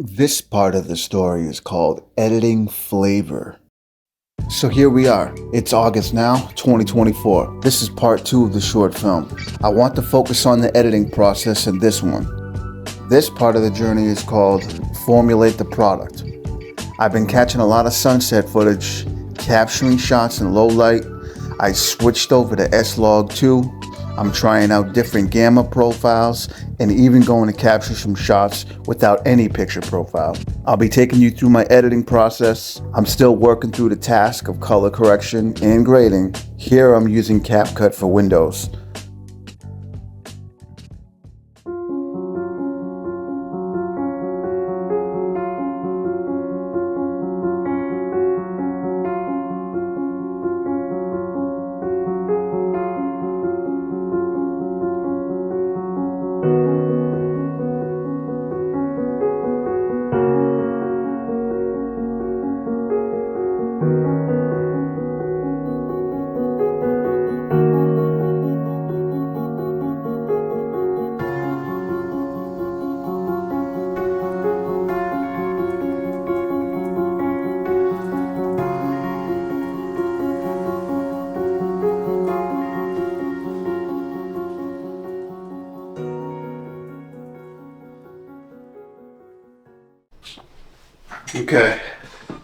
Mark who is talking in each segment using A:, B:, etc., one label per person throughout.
A: This part of the story is called editing flavor. So here we are. It's August now, 2024. This is part 2 of the short film. I want to focus on the editing process in this one. This part of the journey is called Formulate the Product. I've been catching a lot of sunset footage, capturing shots in low light. I switched over to S-Log2. I'm trying out different gamma profiles and even going to capture some shots without any picture profile. I'll be taking you through my editing process. I'm still working through the task of color correction and grading. Here I'm using CapCut for Windows. Okay, I'm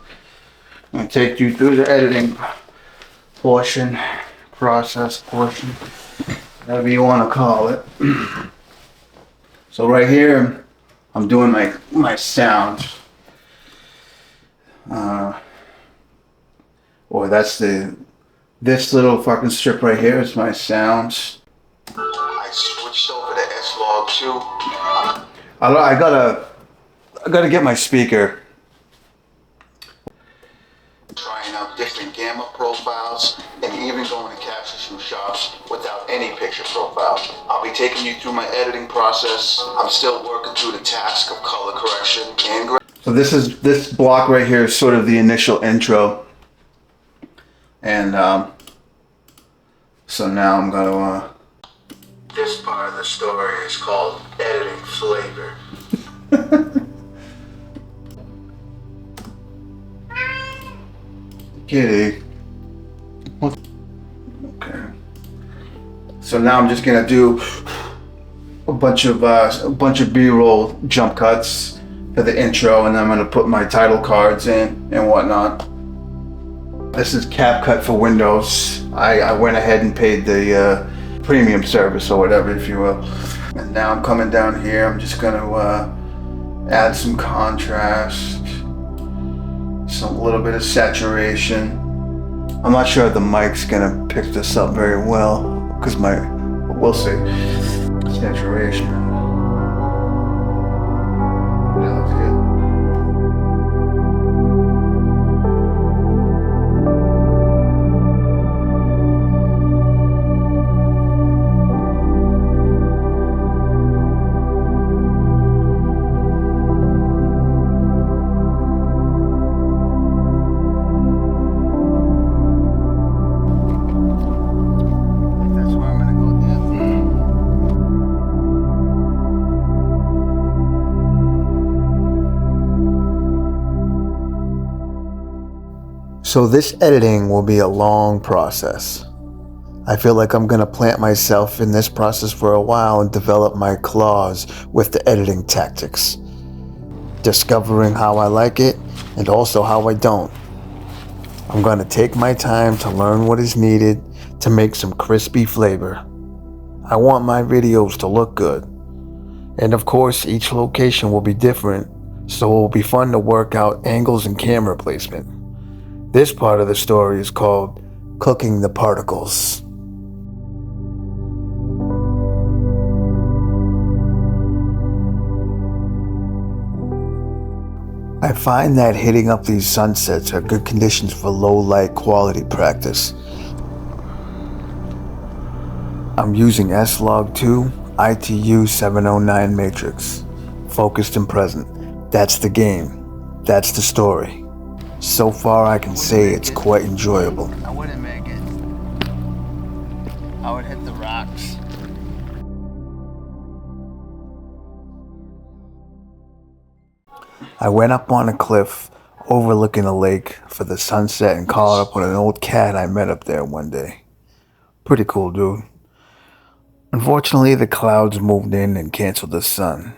A: going to take you through the editing process portion, whatever you want to call it. So right here, I'm doing my sound. This little fucking strip right here is my sounds. I switched over to S-Log2. I gotta get my speaker. Trying out different gamma profiles and even going to capture some shots without any picture profile. I'll be taking you through my editing process. I'm still working through the task of color correction and grading. So this block right here is sort of the initial intro, and so now I'm gonna. This part of the story is called editing flavor. Kitty. Okay. So now I'm just gonna do a bunch of B-roll jump cuts for the intro, and then I'm gonna put my title cards in and whatnot. This is CapCut for Windows. I went ahead and paid the premium service or whatever, if you will. And now I'm coming down here. I'm just gonna add some contrast. A little bit of saturation. I'm not sure if the mic's gonna pick this up very well, because we'll see. Saturation. That looks good. So this editing will be a long process. I feel like I'm gonna plant myself in this process for a while and develop my claws with the editing tactics, discovering how I like it and also how I don't. I'm gonna take my time to learn what is needed to make some crispy flavor. I want my videos to look good. And of course, each location will be different, so it will be fun to work out angles and camera placement. This part of the story is called Cooking the Particles. I find that hitting up these sunsets are good conditions for low light quality practice. I'm using S-Log2 ITU 709 matrix, focused and present. That's the game. That's the story. So far I can say it's quite enjoyable.
B: I wouldn't make it. I would hit the rocks.
A: I went up on a cliff overlooking a lake for the sunset and caught up with an old cat I met up there one day. Pretty cool, dude. Unfortunately, the clouds moved in and canceled the sun.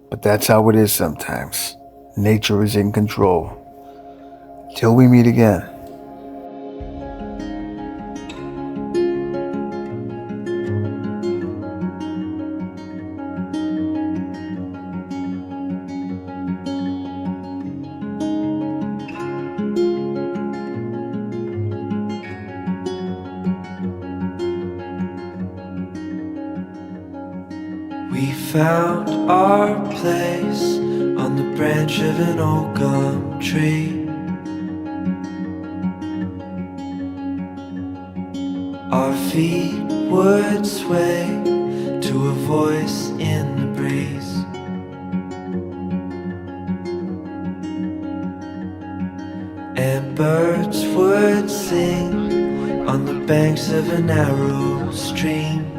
A: But that's how it is sometimes. Nature is in control. Till we meet again.
C: We found our place on the branch of an old gum tree. Our feet would sway to a voice in the breeze. And birds would sing on the banks of a narrow stream.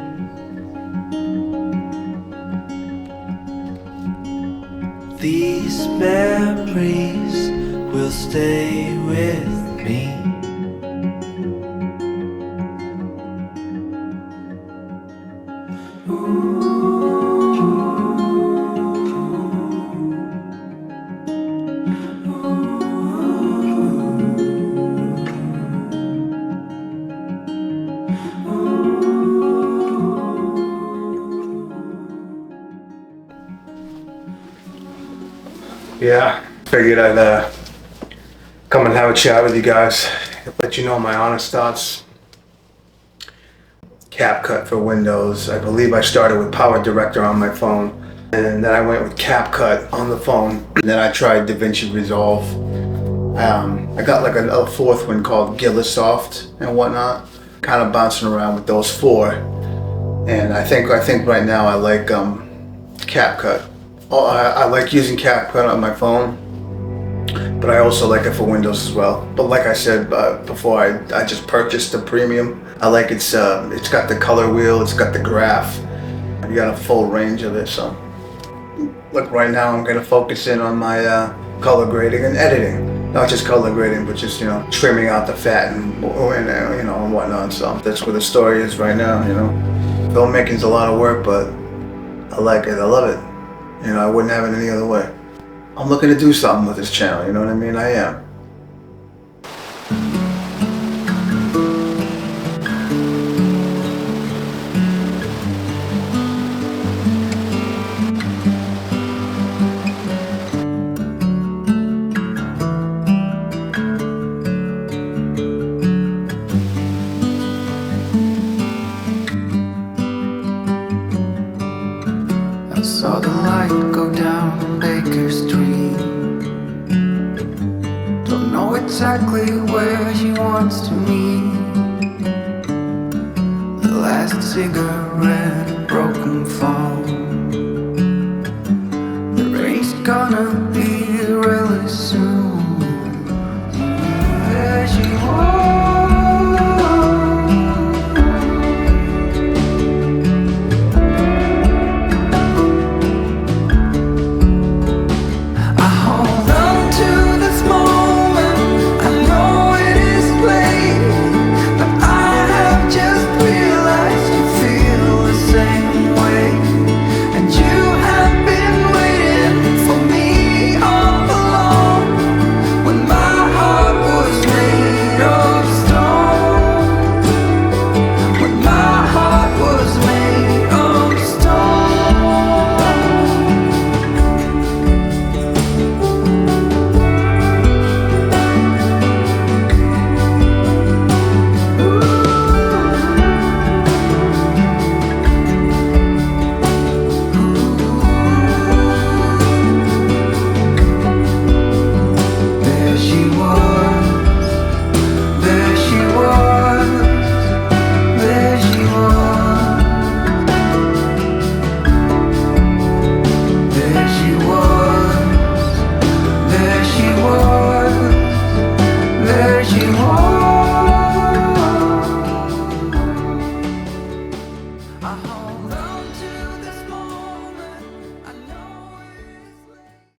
C: These memories will stay with me.
D: Yeah, figured I'd come and have a chat with you guys, let you know my honest thoughts. CapCut for Windows. I believe I started with Power Director on my phone, and then I went with CapCut on the phone, and then I tried DaVinci Resolve. I got like a fourth one called Gillisoft and whatnot, kind of bouncing around with those four. And I think right now I like CapCut. I like using CapCut on my phone, but I also like it for Windows as well. But like I said before, I just purchased the premium. I like it's got the color wheel, it's got the graph, you got a full range of it. So look, right now I'm gonna focus in on my color grading and editing. Not just color grading, but just trimming out the fat and and whatnot. So that's where the story is right now. Filmmaking's a lot of work, but I like it. I love it. I wouldn't have it any other way. I'm looking to do something with this channel, you know what I mean? I am.
C: I saw the light go down Baker Street. Don't know exactly where he wants to meet. The last cigarette, broken phone. The rain's gonna be real